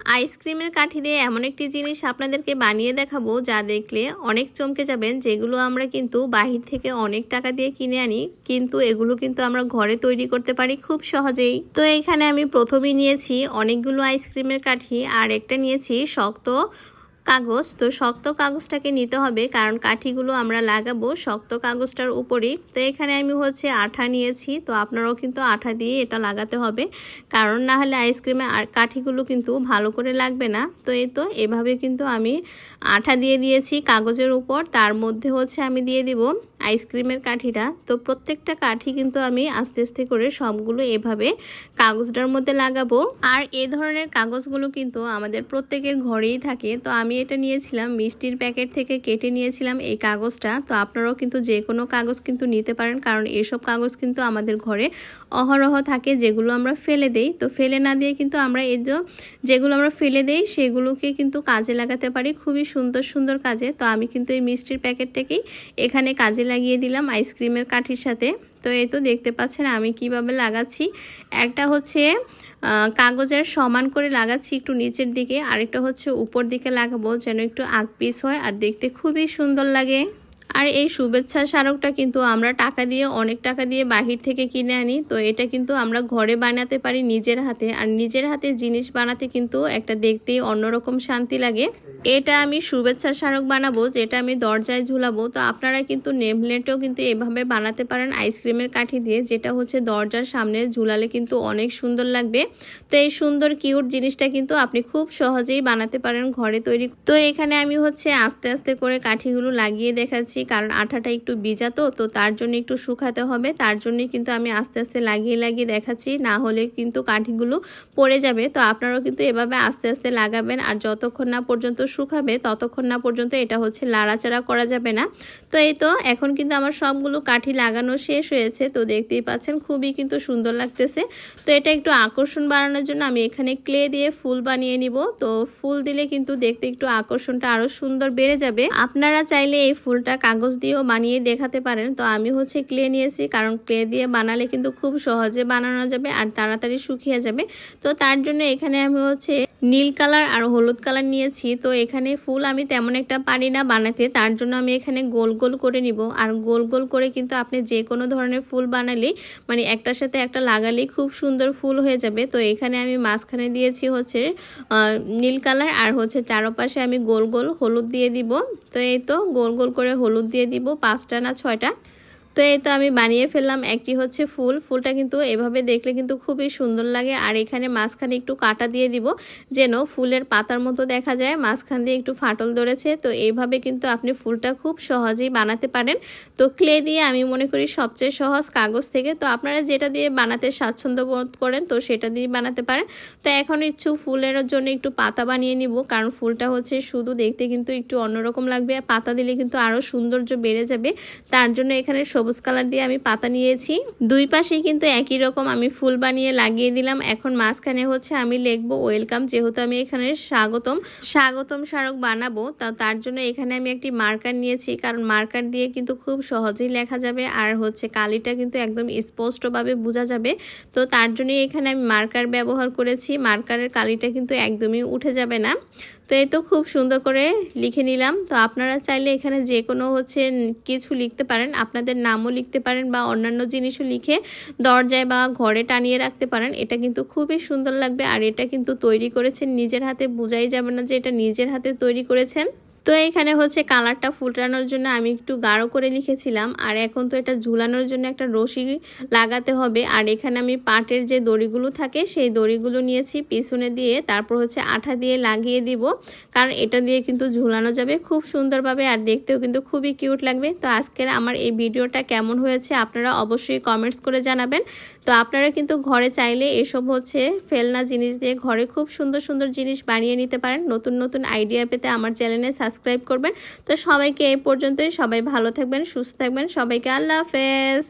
আইসক্রিমের কাঠি দিয়ে এমন একটি জিনিস আপনাদেরকে বানিয়ে দেখাবো যা দেখলে অনেক চমকে যাবেন। যেগুলো আমরা কিন্তু বাহির থেকে অনেক টাকা দিয়ে কিনে আনি, কিন্তু এগুলো কিন্তু আমরা ঘরে তৈরি করতে পারি খুব সহজেই। তো এখানে আমি প্রথমেই নিয়েছি অনেকগুলো আইসক্রিমের কাঠি আর একটা নিয়েছি শক্ত কাগজ। তো শক্ত কাগজটাকে নিতে হবে কারণ কাঠিগুলো আমরা লাগাবো শক্ত কাগজটার উপরেই। তো এখানে আমি আঠা নিয়েছি, তো আপনারাও কিন্তু আঠা দিয়ে এটা লাগাতে হবে, কারণ না হলে আইসক্রিমের কাঠিগুলো কিন্তু ভালো করে লাগবে না। তো এভাবে কিন্তু আমি আঠা দিয়ে দিয়েছি কাগজের উপর, তার মধ্যে আমি দিয়ে দিব আইসক্রিমের কাঠিটা। তো প্রত্যেকটা কাঠি কিন্তু আমি আস্তে আস্তে করে সবগুলো এভাবে কাগজটার মধ্যে লাগাবো। আর এই ধরনের কাগজগুলো কিন্তু আমাদের প্রত্যেকের ঘরেই থাকে। তো আমি এটা নিয়েছিলাম মিষ্টির প্যাকেট থেকে কেটে নিয়েছিলাম এই কাগজটা। তো আপনারাও কিন্তু যে কোনো কাগজ কিন্তু নিতে পারেন, কারণ এসব কাগজ কিন্তু আমাদের ঘরে অহরহ থাকে, যেগুলো আমরা ফেলে দেই। তো ফেলে না দিয়ে কিন্তু আমরা যেগুলো আমরা ফেলে দেই সেগুলোকে কিন্তু কাজে লাগাতে পারি খুবই সুন্দর সুন্দর কাজে। তো আমি কিন্তু এই মিষ্টির প্যাকেটটাকেই এখানে কাজে লাগিয়ে দিলাম আইসক্রিমের কাঠির সাথে। তো এই তো দেখতে পাচ্ছেন আমি কিভাবে লাগাচ্ছি। একটা কাগজের সমান করে লাগাচ্ছি একটু নিচের দিকে, আরেকটা উপর দিকে লাগাবো যেন একটু আকপিস হয় আর দেখতে খুবই সুন্দর লাগে। আর এই শুভেচ্ছা স্মারকটা কিন্তু আমরা অনেক টাকা দিয়ে বাহির থেকে কিনে আনি। তো এটা কিন্তু আমরা ঘরে বানাতে পারি নিজের হাতে, আর নিজের হাতে জিনিস বানাতে কিন্তু একটা দেখতেই অন্যরকম শান্তি লাগে। এটা আমি শুভেচ্ছা স্মারক বানাবো, যেটা আমি দরজায় ঝুলাবো। তো আপনারা কিন্তু নেমপ্লেটও কিন্তু এভাবে বানাতে পারেন আইসক্রিমের কাঠি দিয়ে, যেটা দরজার সামনে ঝুলালে কিন্তু অনেক সুন্দর লাগবে। তো এই সুন্দর কিউট জিনিসটা কিন্তু আপনি খুব সহজেই বানাতে পারেন ঘরে তৈরি। তো এখানে আমি আস্তে আস্তে করে কাঠিগুলো লাগিয়ে দেখাচ্ছি, কারণ আঠাটা একটু ভিজা, তো তার জন্য একটু শুকাতে হবে। তার জন্যই কিন্তু আমি আস্তে আস্তে লাগিয়ে লাগিয়ে দেখাচ্ছি, না হলে কিন্তু কাঠিগুলো পড়ে যাবে। তো আপনারাও কিন্তু এভাবে আস্তে আস্তে লাগাবেন, আর যতক্ষণ না পর্যন্ত শুকাবে ততক্ষণ না পর্যন্ত এটা লাড়াচাড়া করা যাবে না। তো এখন কিন্তু আমার সবগুলো কাঠি লাগানো শেষ হয়েছে। তো দেখতেই পাচ্ছেন খুবই কিন্তু সুন্দর লাগতেছে। তো এটা একটু আকর্ষণ বাড়ানোর জন্য আমি এখানে ক্লে দিয়ে ফুল বানিয়ে নিব। তো ফুল দিলে কিন্তু দেখতে একটু আকর্ষণটা আরো সুন্দর বেড়ে যাবে। আপনারা চাইলে এই ফুলটা কাগজ দিয়েও বানিয়ে দেখাতে পারেন। তো আমি ক্লে নিয়েছি, কারণ ক্লে দিয়ে বানালে কিন্তু খুব সহজে বানানো যাবে আর তাড়াতাড়ি শুকিয়ে যাবে। তো তার জন্য এখানে আমি নীল কালার আর হলুদ কালার নিয়েছি। তো এখানে ফুল আমি তেমন একটা পারি না বানাতে, তার জন্য আমি এখানে গোল গোল করে নিব। আর গোল গোল করে কিন্তু আপনি যে কোনো ধরনের ফুল বানালেই একটার সাথে একটা লাগালেই খুব সুন্দর ফুল হয়ে যাবে। তো এখানে আমি মাঝখানে দিয়েছি নীল কালার, আর চারপাশে আমি গোল গোল হলুদ দিয়ে দিব। তো গোল গোল করে হলুদ দিয়ে দিব 5টা না 6টা। তো আমি বানিয়ে ফেললাম একটি ফুলটা কিন্তু এভাবে দেখলে কিন্তু খুবই সুন্দর লাগে। আর এখানে মাঝখানে একটু কাটা দিয়ে দিব যেন ফুলের পাতার মতো দেখা যায়, মাঝখান দিয়ে একটু ফাটল ধরেছে। তো এইভাবে কিন্তু আপনি ফুলটা খুব সহজেই বানাতে পারেন। তো ক্লে দিয়ে আমি মনে করি সবচেয়ে সহজ কাগজ থেকে। তো আপনারা যেটা দিয়ে বানাতে স্বাচ্ছন্দ্য বোধ করেন তো সেটা দিয়ে বানাতে পারেন। তো এখন ফুলের জন্য একটু পাতা বানিয়ে নিব, কারণ ফুলটা শুধু দেখতে কিন্তু একটু অন্যরকম লাগবে, পাতা দিলে কিন্তু আরো সৌন্দর্য বেড়ে যাবে। তার জন্য এখানে সবুজ কালার দিয়ে আমি পাতা নিয়েছি। দুই পাশেই কিন্তু একই রকম আমি ফুল বানিয়ে লাগিয়ে দিলাম। এখন মাঝখানে আমি লিখবো ওয়েলকাম, যেহেতু আমি এখানে স্বাগতম স্মারক বানাবো। তার জন্য এখানে আমি একটি মার্কার নিয়েছি, কারণ মার্কার দিয়ে কিন্তু খুব সহজেই লেখা যাবে, আর কালিটা কিন্তু একদম স্পষ্টভাবে বোঝা যাবে। তো তার জন্য এখানে আমি মার্কার ব্যবহার করেছি। মার্কারের কালিটা কিন্তু একদমই উঠে যাবে না। তো খুব সুন্দর করে লিখে নিলাম। তো আপনারা চাইলে এখানে যে কোনো কিছু লিখতে পারেন, আপনাদের নামও লিখতে পারেন বা অন্যান্য জিনিসও লিখে দরজায় বা ঘরে টানিয়ে রাখতে পারেন। এটা কিন্তু খুবই সুন্দর লাগবে। আর এটা কিন্তু তৈরি করেছেন নিজের হাতে, বোঝাই যাবে না যে এটা নিজের হাতে তৈরি করেছেন। তো এখানে কালারটা ফুটানোর জন্য আমি একটু গাঢ় করে লিখেছিলাম। আর এখন তো এটা ঝুলানোর জন্য একটা রশি লাগাতে হবে। আর এখানে আমি পাটের যে দড়িগুলো থাকে সেই দড়িগুলো নিয়েছি পিছনে দিয়ে, তারপর আঠা দিয়ে লাগিয়ে দিব, কারণ এটা দিয়ে কিন্তু ঝুলানো যাবে খুব সুন্দরভাবে, আর দেখতেও কিন্তু খুবই কিউট লাগবে। তো আজকের আমার এই ভিডিওটা কেমন হয়েছে আপনারা অবশ্যই কমেন্টস করে জানাবেন। তো আপনারা কিন্তু ঘরে চাইলে এসব ফেলনা জিনিস দিয়ে ঘরে খুব সুন্দর সুন্দর জিনিস বানিয়ে নিতে পারেন। নতুন নতুন আইডিয়া পেতে আমার চ্যানেলে সাবস্ক্রাইব করবেন। তো সবাইকে এই পর্যন্তই, সবাই ভালো থাকবেন, সুস্থ থাকবেন, সবাইকে আল্লাহ হাফেজ।